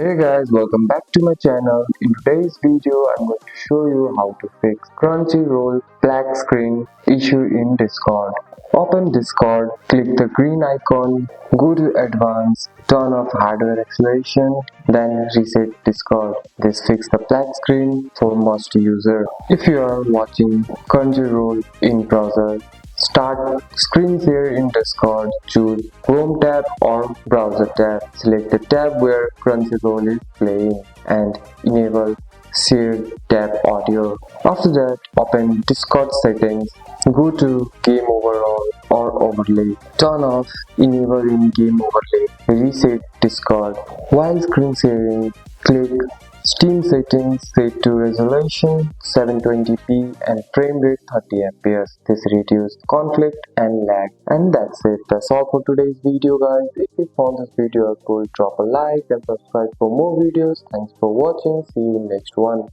Hey guys, welcome back to my channel. In today's video, I'm going to show you how to fix Crunchyroll black screen issue in Discord. Open Discord, click the green icon, go to Advanced, turn off hardware acceleration, then reset Discord. This fixes the black screen for most users. If you are watching Crunchyroll in browser, start screen share in Discord, choose Home tab or Browser tab. Select the tab where Crunchyroll is playing and enable Shared tab audio. After that, open Discord settings, go to Game Overall or Overlay, turn off Enable in Game Overlay, reset Discord. While screen sharing, click Steam settings set to resolution 720p and frame rate 30 fps. This reduces conflict and lag. And that's it. That's all for today's video, guys. If you found this video helpful, drop a like and subscribe for more videos. Thanks for watching. See you in next one.